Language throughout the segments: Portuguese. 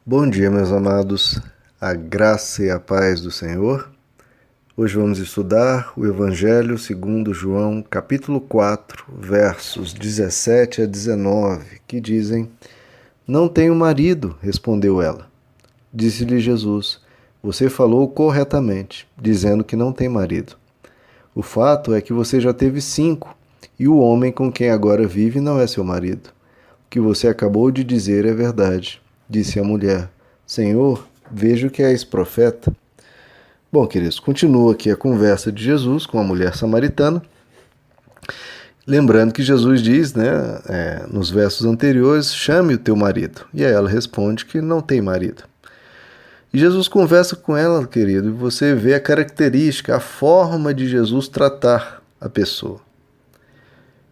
Bom dia, meus amados, a graça e a paz do Senhor. Hoje vamos estudar o Evangelho segundo João, capítulo 4, versos 17 a 19, que dizem: Não tenho marido, respondeu ela. Disse-lhe Jesus: Você falou corretamente, dizendo que não tem marido. O fato é que você já teve 5, e o homem com quem agora vive não é seu marido. O que você acabou de dizer é verdade. Disse a mulher: Senhor, vejo que és profeta. Bom, queridos, continua aqui a conversa de Jesus com a mulher samaritana. Lembrando que Jesus diz, nos versos anteriores, chame o teu marido. E aí ela responde que não tem marido. E Jesus conversa com ela, querido, e você vê a característica, a forma de Jesus tratar a pessoa.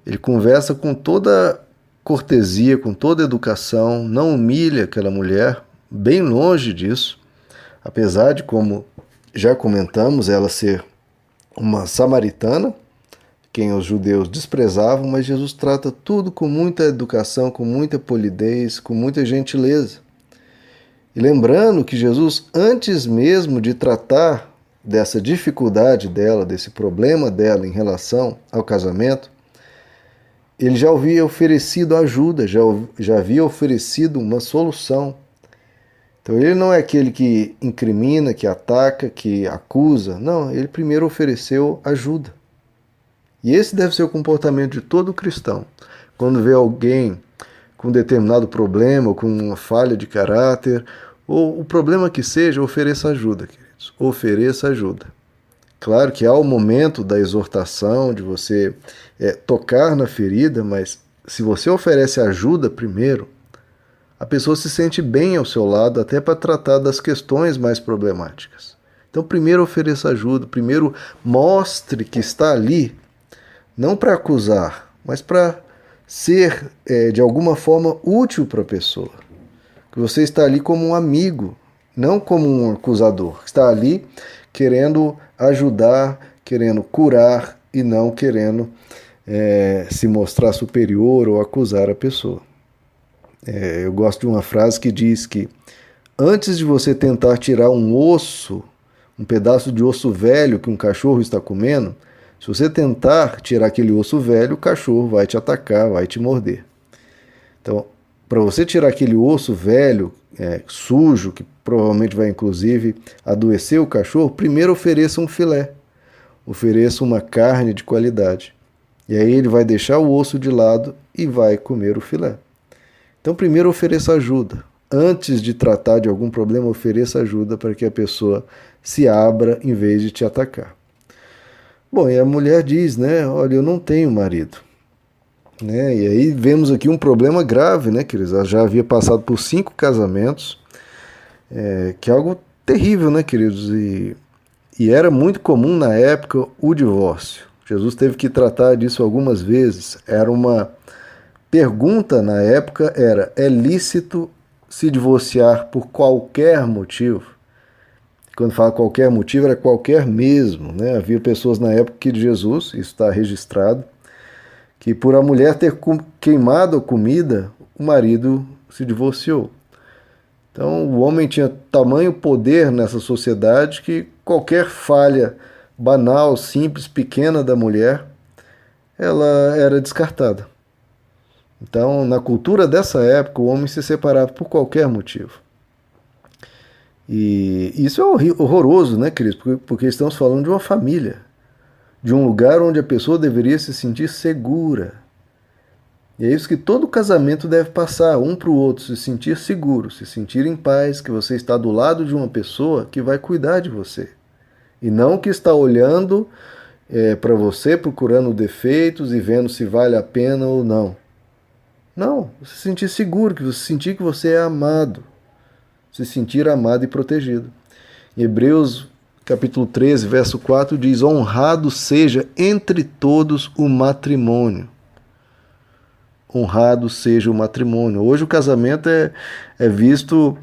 Ele conversa com toda cortesia, com toda educação, não humilha aquela mulher, bem longe disso, apesar de, como já comentamos, ela ser uma samaritana, quem os judeus desprezavam, mas Jesus trata tudo com muita educação, com muita polidez, com muita gentileza. E lembrando que Jesus, antes mesmo de tratar dessa dificuldade dela, desse problema dela em relação ao casamento, ele já havia oferecido ajuda, já havia oferecido uma solução. Então ele não é aquele que incrimina, que ataca, que acusa. Não, ele primeiro ofereceu ajuda. E esse deve ser o comportamento de todo cristão. Quando vê alguém com um determinado problema, ou com uma falha de caráter, ou o problema que seja, ofereça ajuda, queridos. Ofereça ajuda. Claro que há o momento da exortação, de você tocar na ferida, mas se você oferece ajuda primeiro, a pessoa se sente bem ao seu lado até para tratar das questões mais problemáticas. Então, primeiro ofereça ajuda, primeiro mostre que está ali, não para acusar, mas para ser, de alguma forma, útil para a pessoa. Que você está ali como um amigo, não como um acusador. Está ali querendo ajudar, querendo curar e não querendo se mostrar superior ou acusar a pessoa. Eu gosto de uma frase que diz que antes de você tentar tirar um pedaço de osso velho que um cachorro está comendo, se você tentar tirar aquele osso velho, o cachorro vai te atacar, vai te morder. Então, para você tirar aquele osso velho, sujo, que provavelmente vai inclusive adoecer o cachorro, primeiro ofereça um filé, ofereça uma carne de qualidade. E aí ele vai deixar o osso de lado e vai comer o filé. Então primeiro ofereça ajuda. Antes de tratar de algum problema, ofereça ajuda para que a pessoa se abra em vez de te atacar. Bom, e a mulher diz, olha, eu não tenho marido. E aí vemos aqui um problema grave, queridos? Ela já havia passado por 5 casamentos, que é algo terrível, queridos? E era muito comum na época o divórcio. Jesus teve que tratar disso algumas vezes. Era uma pergunta na época, é lícito se divorciar por qualquer motivo? Quando fala qualquer motivo, era qualquer mesmo. Havia pessoas na época de Jesus, isso está registrado, que por a mulher ter queimado a comida, o marido se divorciou. Então o homem tinha tamanho poder nessa sociedade que qualquer falha banal, simples, pequena da mulher, ela era descartada. Então, na cultura dessa época, o homem se separava por qualquer motivo. E isso é horroroso, queridos? Porque estamos falando de uma família, de um lugar onde a pessoa deveria se sentir segura. E é isso que todo casamento deve passar, um para o outro, se sentir seguro, se sentir em paz, que você está do lado de uma pessoa que vai cuidar de você. E não que está olhando para você, procurando defeitos e vendo se vale a pena ou não. Não, se sentir seguro, que você sentir que você é amado. Se sentir amado e protegido. Em Hebreus capítulo 13, verso 4 diz: honrado seja entre todos o matrimônio. Honrado seja o matrimônio. Hoje o casamento é visto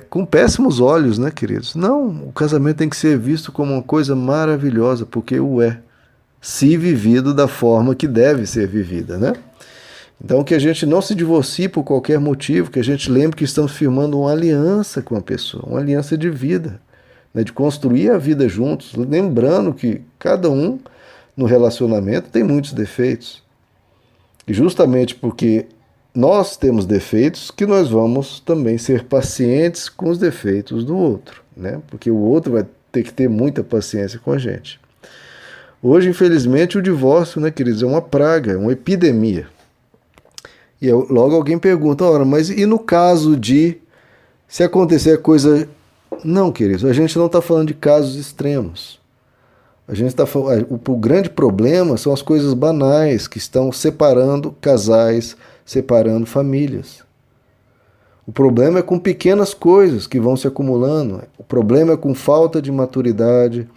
com péssimos olhos, queridos? Não, o casamento tem que ser visto como uma coisa maravilhosa, porque o é, se vivido da forma que deve ser vivida, Então, que a gente não se divorcie por qualquer motivo, que a gente lembre que estamos firmando uma aliança com a pessoa, uma aliança de vida, né, de construir a vida juntos, lembrando que cada um no relacionamento tem muitos defeitos. E justamente porque nós temos defeitos, que nós vamos também ser pacientes com os defeitos do outro, né? Porque o outro vai ter que ter muita paciência com a gente. Hoje, infelizmente, o divórcio, né, queridos, é uma praga, é uma epidemia. E logo alguém pergunta, ora, mas e no caso de se acontecer a coisa... Não, queridos, a gente não está falando de casos extremos. A gente está falando, o grande problema são as coisas banais que estão separando casais, separando famílias. O problema é com pequenas coisas que vão se acumulando. O problema é com falta de maturidade,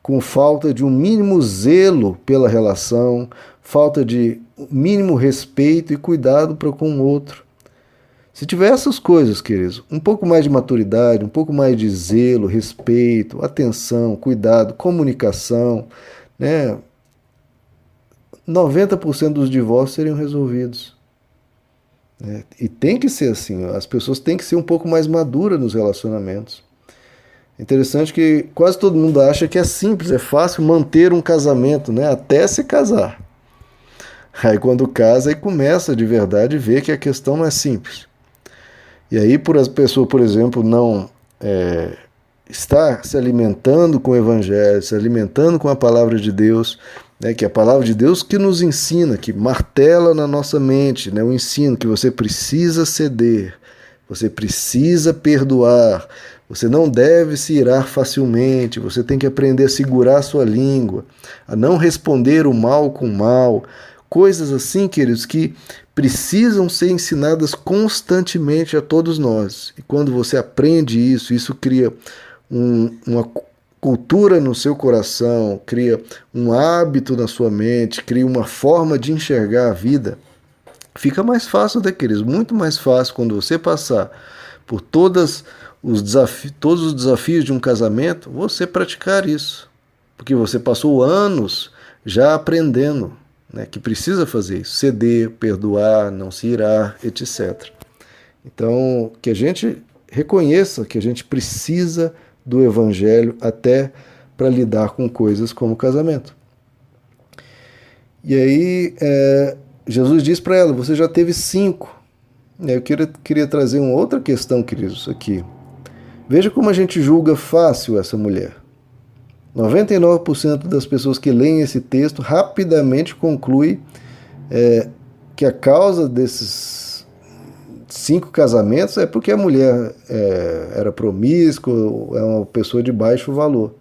com falta de um mínimo zelo pela relação, falta de mínimo respeito e cuidado para com o outro. Se tiver essas coisas, queridos, um pouco mais de maturidade, um pouco mais de zelo, respeito, atenção, cuidado, comunicação, né? 90% dos divórcios seriam resolvidos. Né? E tem que ser assim, as pessoas têm que ser um pouco mais maduras nos relacionamentos. É interessante que quase todo mundo acha que é simples, é fácil manter um casamento, né? Até se casar. Aí quando casa, aí começa de verdade a ver que a questão não é simples. E aí, por a pessoa, por exemplo, não estar se alimentando com o Evangelho, se alimentando com a palavra de Deus, né, que é a palavra de Deus que nos ensina, que martela na nossa mente, né, o ensino que você precisa ceder, você precisa perdoar, você não deve se irar facilmente, você tem que aprender a segurar a sua língua, a não responder o mal com o mal, coisas assim, queridos, que precisam ser ensinadas constantemente a todos nós. E quando você aprende isso, isso cria uma cultura no seu coração, cria um hábito na sua mente, cria uma forma de enxergar a vida. Fica mais fácil, né, queridos? Muito mais fácil quando você passar por todos os desafios de um casamento, você praticar isso. Porque você passou anos já aprendendo, né, que precisa fazer isso, ceder, perdoar, não se irar, etc. Então, que a gente reconheça que a gente precisa do Evangelho até para lidar com coisas como o casamento. E aí, Jesus diz para ela, você já teve 5. Eu queria trazer uma outra questão, queridos, aqui. Veja como a gente julga fácil essa mulher. 99% das pessoas que leem esse texto rapidamente conclui que a causa desses 5 casamentos é porque a mulher era promíscua, é uma pessoa de baixo valor.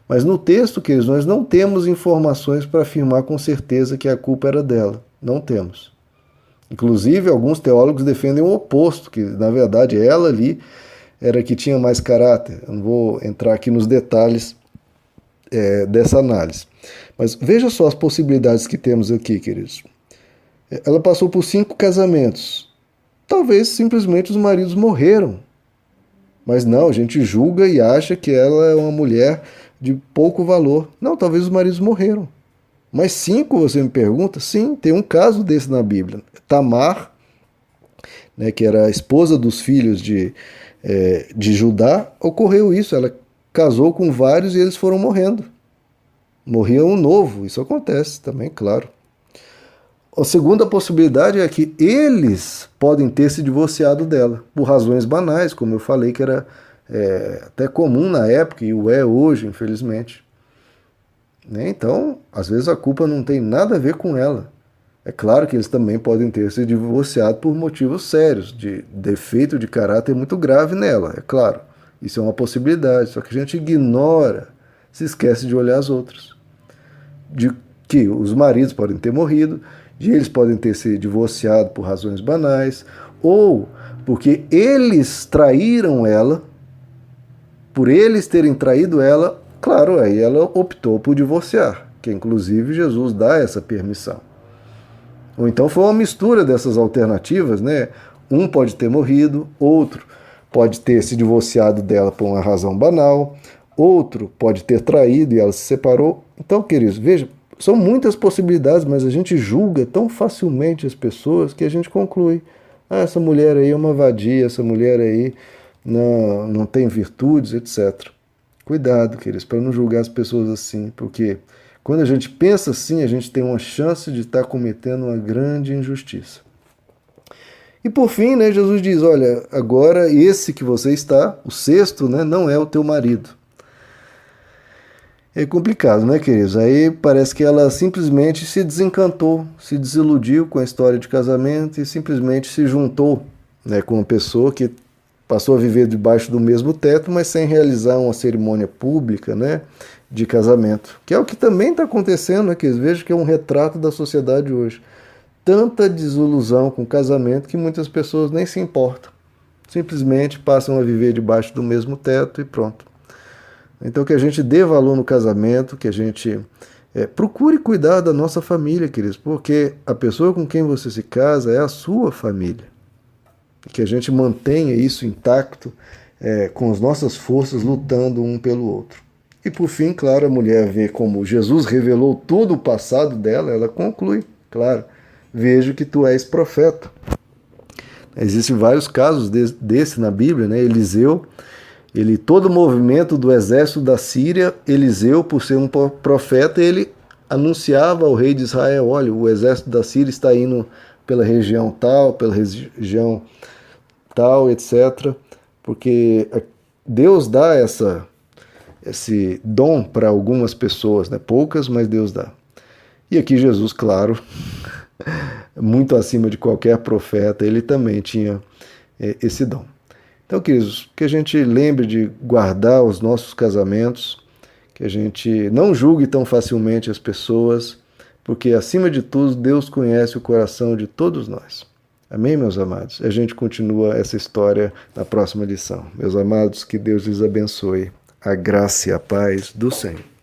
Mas no texto, queridos, nós não temos informações para afirmar com certeza que a culpa era dela. Não temos. Inclusive, alguns teólogos defendem o oposto, que na verdade ela ali era que tinha mais caráter. Eu não vou entrar aqui nos detalhes dessa análise. Mas veja só as possibilidades que temos aqui, queridos. Ela passou por 5 casamentos. Talvez simplesmente os maridos morreram. Mas não, a gente julga e acha que ela é uma mulher de pouco valor. Não, talvez os maridos morreram. Mas 5, você me pergunta? Sim, tem um caso desse na Bíblia. Tamar, né, que era a esposa dos filhos de Judá, ocorreu isso. Ela casou com vários e eles foram morrendo. Morria um novo, isso acontece também, claro. A segunda possibilidade é que eles podem ter se divorciado dela, por razões banais, como eu falei, que era até comum na época e o é hoje, infelizmente. Né? Então, às vezes a culpa não tem nada a ver com ela. É claro que eles também podem ter se divorciado por motivos sérios, de defeito de caráter muito grave nela, é claro. Isso é uma possibilidade, só que a gente ignora, se esquece de olhar as outras. De que os maridos podem ter morrido, de eles podem ter se divorciado por razões banais, ou porque eles traíram ela, por eles terem traído ela, claro, aí ela optou por divorciar, que inclusive Jesus dá essa permissão. Ou então foi uma mistura dessas alternativas, né? Um pode ter morrido, outro pode ter se divorciado dela por uma razão banal, outro pode ter traído e ela se separou. Então, queridos, veja, São muitas possibilidades, mas a gente julga tão facilmente as pessoas que a gente conclui: ah, essa mulher aí é uma vadia, essa mulher aí não tem virtudes, etc. Cuidado, queridos, para não julgar as pessoas assim, porque quando a gente pensa assim, a gente tem uma chance de estar cometendo uma grande injustiça. E por fim, né, Jesus diz: olha, agora esse que você está, o sexto, né, não é o teu marido. É complicado, né, queridos? Aí parece que ela simplesmente se desencantou, se desiludiu com a história de casamento e simplesmente se juntou, né, com uma pessoa que passou a viver debaixo do mesmo teto, mas sem realizar uma cerimônia pública, né, de casamento. Que é o que também está acontecendo, né, que eu vejo que é um retrato da sociedade hoje. Tanta desilusão com o casamento que muitas pessoas nem se importam. Simplesmente passam a viver debaixo do mesmo teto e pronto. Então que a gente dê valor no casamento, que a gente procure cuidar da nossa família, queridos, porque a pessoa com quem você se casa é a sua família. Que a gente mantenha isso intacto, com as nossas forças lutando um pelo outro. E por fim, claro, a mulher vê como Jesus revelou todo o passado dela, ela conclui, claro, vejo que tu és profeta. Existem vários casos desse na Bíblia, né? Eliseu, todo o movimento do exército da Síria, Eliseu, por ser um profeta, ele anunciava ao rei de Israel: olha, o exército da Síria está indo pela região tal, pela região tal, etc. Porque Deus dá esse dom para algumas pessoas, né? Poucas, mas Deus dá. E aqui Jesus, claro, muito acima de qualquer profeta, ele também tinha esse dom. Então, queridos, que a gente lembre de guardar os nossos casamentos, que a gente não julgue tão facilmente as pessoas, porque, acima de tudo, Deus conhece o coração de todos nós. Amém, meus amados? A gente continua essa história na próxima lição. Meus amados, que Deus lhes abençoe. A graça e a paz do Senhor.